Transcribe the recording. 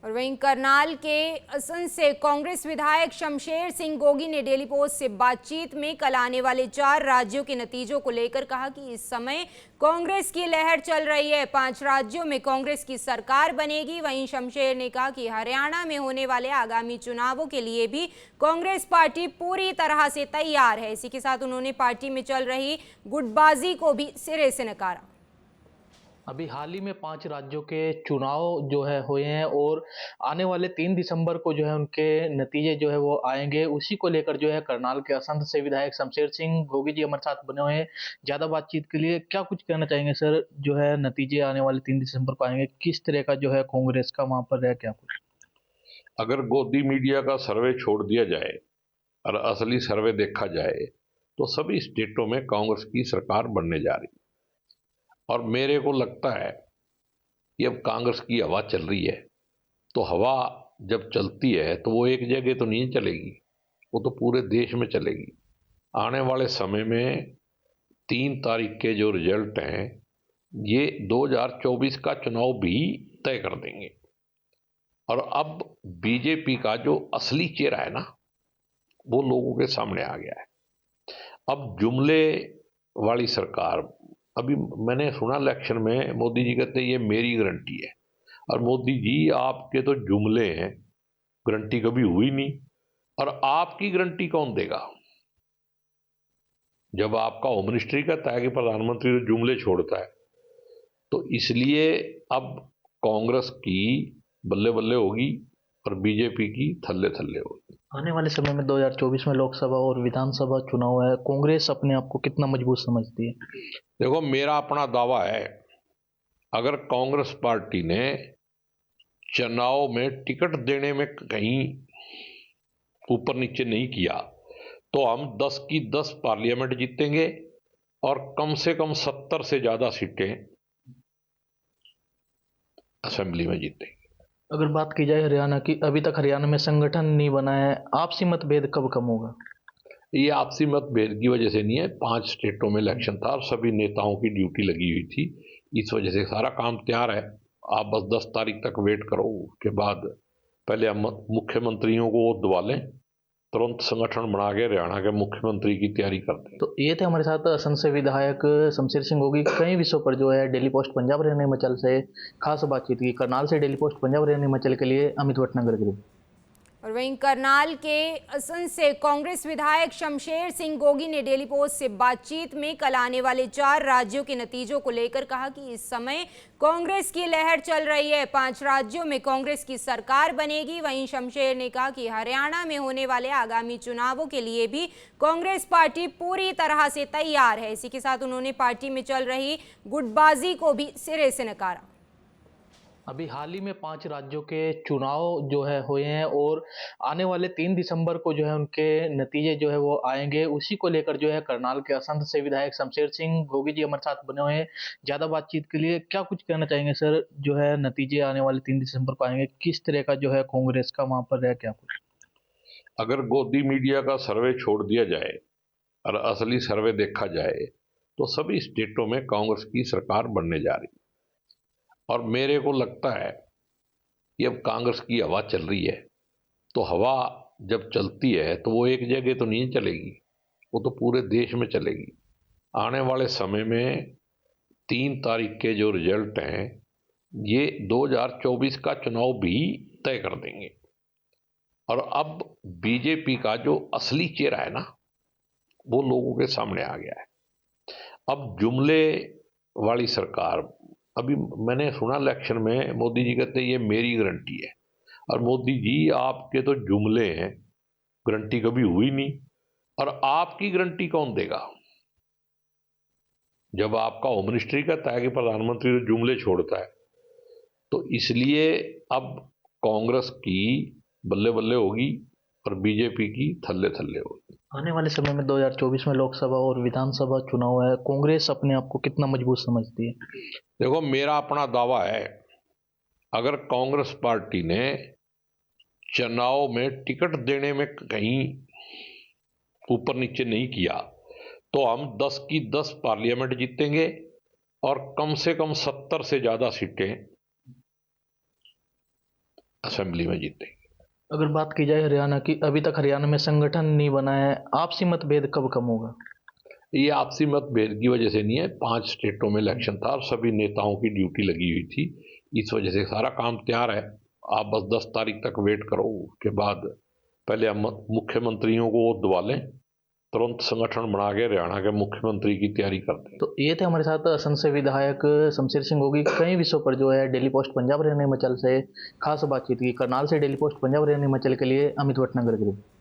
और वहीं करनाल के असंध से कांग्रेस विधायक शमशेर सिंह गोगी ने डेली पोस्ट से बातचीत में कल आने वाले 4 राज्यों के नतीजों को लेकर कहा कि इस समय कांग्रेस की लहर चल रही है, 5 राज्यों में कांग्रेस की सरकार बनेगी। वहीं शमशेर ने कहा कि हरियाणा में होने वाले आगामी चुनावों के लिए भी कांग्रेस पार्टी पूरी तरह से तैयार है। इसी के साथ उन्होंने पार्टी में चल रही गुटबाजी को भी सिरे से नकारा। अभी हाल ही में 5 राज्यों के चुनाव जो है हुए हैं और आने वाले 3 दिसंबर को जो है उनके नतीजे जो है वो आएंगे। उसी को लेकर जो है करनाल के असंध से विधायक शमशेर सिंह गोगी जी हमारे साथ बने हुए हैं ज़्यादा बातचीत के लिए। क्या कुछ कहना चाहेंगे सर, जो है नतीजे आने वाले 3 दिसंबर को आएंगे, किस तरह का जो है कांग्रेस का वहाँ पर है क्या कुछ? अगर गोदी मीडिया का सर्वे छोड़ दिया जाए और असली सर्वे देखा जाए तो सभी स्टेटों में कांग्रेस की सरकार बनने जा रही है। और मेरे को लगता है कि अब कांग्रेस की हवा चल रही है, तो हवा जब चलती है तो वो एक जगह तो नहीं चलेगी, वो तो पूरे देश में चलेगी। आने वाले समय में 3 तारीख के जो रिजल्ट हैं ये 2024 का चुनाव भी तय कर देंगे। और अब बीजेपी का जो असली चेहरा है ना, वो लोगों के सामने आ गया है। अब जुमले वाली सरकार, अभी मैंने सुना इलेक्शन में मोदी जी कहते हैं ये मेरी गारंटी है, और मोदी जी आपके तो जुमले हैं, गारंटी कभी हुई नहीं। और आपकी गारंटी कौन देगा जब आपका होम मिनिस्ट्री कहता है कि प्रधानमंत्री तो जुमले छोड़ता है। तो इसलिए अब कांग्रेस की बल्ले बल्ले होगी और बीजेपी की थल्ले थल्ले होगी। आने वाले समय में 2024 में लोकसभा और विधानसभा चुनाव है, कांग्रेस अपने आप को कितना मजबूत समझती है? देखो, मेरा अपना दावा है, अगर कांग्रेस पार्टी ने चुनाव में टिकट देने में कहीं ऊपर नीचे नहीं किया तो हम 10 की 10 पार्लियामेंट जीतेंगे और कम से कम 70 से ज्यादा सीटें असेंबली में जीतेंगे। अगर बात की जाए हरियाणा की, अभी तक हरियाणा में संगठन नहीं बना है, आपसी मतभेद कब कम होगा? ये आपसी मतभेद की वजह से नहीं है, 5 स्टेटों में इलेक्शन था और सभी नेताओं की ड्यूटी लगी हुई थी, इस वजह से सारा काम तैयार है। आप बस 10 तारीख तक वेट करो, उसके बाद पहले हम मुख्यमंत्रियों को दबा लें, तुरंत संगठन बना के हरियाणा के मुख्यमंत्री की तैयारी करते हैं। तो ये थे हमारे साथ असम से विधायक शमशेर सिंह गोगी। कई विषयों पर जो है डेली पोस्ट पंजाब हरियाणा हिमाचल से खास बातचीत की। करनाल से डेली पोस्ट पंजाब हरियाणा हिमाचल के लिए अमित भटनागर की। और वहीं करनाल के असंध से कांग्रेस विधायक शमशेर सिंह गोगी ने डेली पोस्ट से बातचीत में कल आने वाले 4 राज्यों के नतीजों को लेकर कहा कि इस समय कांग्रेस की लहर चल रही है, 5 राज्यों में कांग्रेस की सरकार बनेगी। वहीं शमशेर ने कहा कि हरियाणा में होने वाले आगामी चुनावों के लिए भी कांग्रेस पार्टी पूरी तरह से तैयार है। इसी के साथ उन्होंने पार्टी में चल रही गुटबाजी को भी सिरे से नकारा। अभी हाल ही में 5 राज्यों के चुनाव जो है हुए हैं और आने वाले 3 दिसंबर को जो है उनके नतीजे जो है वो आएंगे। उसी को लेकर जो है करनाल के असंध से विधायक शमशेर सिंह गोगी जी हमारे साथ बने हुए हैं ज़्यादा बातचीत के लिए। क्या कुछ कहना चाहेंगे सर, जो है नतीजे आने वाले 3 दिसंबर को आएंगे, किस तरह का जो है कांग्रेस का वहाँ पर है क्या कुछ? अगर गोदी मीडिया का सर्वे छोड़ दिया जाए और असली सर्वे देखा जाए तो सभी स्टेटों में कांग्रेस की सरकार बनने जा रही है। और मेरे को लगता है कि अब कांग्रेस की हवा चल रही है, तो हवा जब चलती है तो वो एक जगह तो नहीं चलेगी, वो तो पूरे देश में चलेगी। आने वाले समय में 3 तारीख के जो रिजल्ट हैं ये 2024 का चुनाव भी तय कर देंगे। और अब बीजेपी का जो असली चेहरा है ना, वो लोगों के सामने आ गया है। अब जुमले वाली सरकार, अभी मैंने सुना इलेक्शन में मोदी जी कहते हैं ये मेरी गारंटी है, और मोदी जी आपके तो जुमले हैं, गारंटी कभी हुई नहीं। और आपकी गारंटी कौन देगा जब आपका होम मिनिस्ट्री कहता है कि प्रधानमंत्री तो जुमले छोड़ता है। तो इसलिए अब कांग्रेस की बल्ले बल्ले होगी और बीजेपी की थल्ले थल्ले होगी। आने वाले समय में 2024 में लोकसभा और विधानसभा चुनाव है, कांग्रेस अपने आप को कितना मजबूत समझती है? देखो, मेरा अपना दावा है, अगर कांग्रेस पार्टी ने चुनाव में टिकट देने में कहीं ऊपर नीचे नहीं किया तो हम 10 की 10 पार्लियामेंट जीतेंगे और कम से कम 70 से ज्यादा सीटें असेंबली में जीतेंगे। अगर बात की जाए हरियाणा की, अभी तक हरियाणा में संगठन नहीं बना है, आपसी मतभेद कब कम होगा? ये आपसी मतभेद की वजह से नहीं है, 5 स्टेटों में इलेक्शन था और सभी नेताओं की ड्यूटी लगी हुई थी, इस वजह से सारा काम तैयार है। आप बस 10 तारीख तक वेट करो, उसके बाद पहले हम मुख्यमंत्रियों को दबा लें, तुरंत संगठन बना के हरियाणा के मुख्यमंत्री की तैयारी करते हैं। तो ये थे हमारे साथ असम से विधायक शमशेर सिंह गोगी। कई विषयों पर जो है डेली पोस्ट पंजाब हरियाणा हिमाचल से खास बातचीत की। करनाल से डेली पोस्ट पंजाब हरियाणा हिमाचल के लिए अमित भटनागर की रिपोर्ट।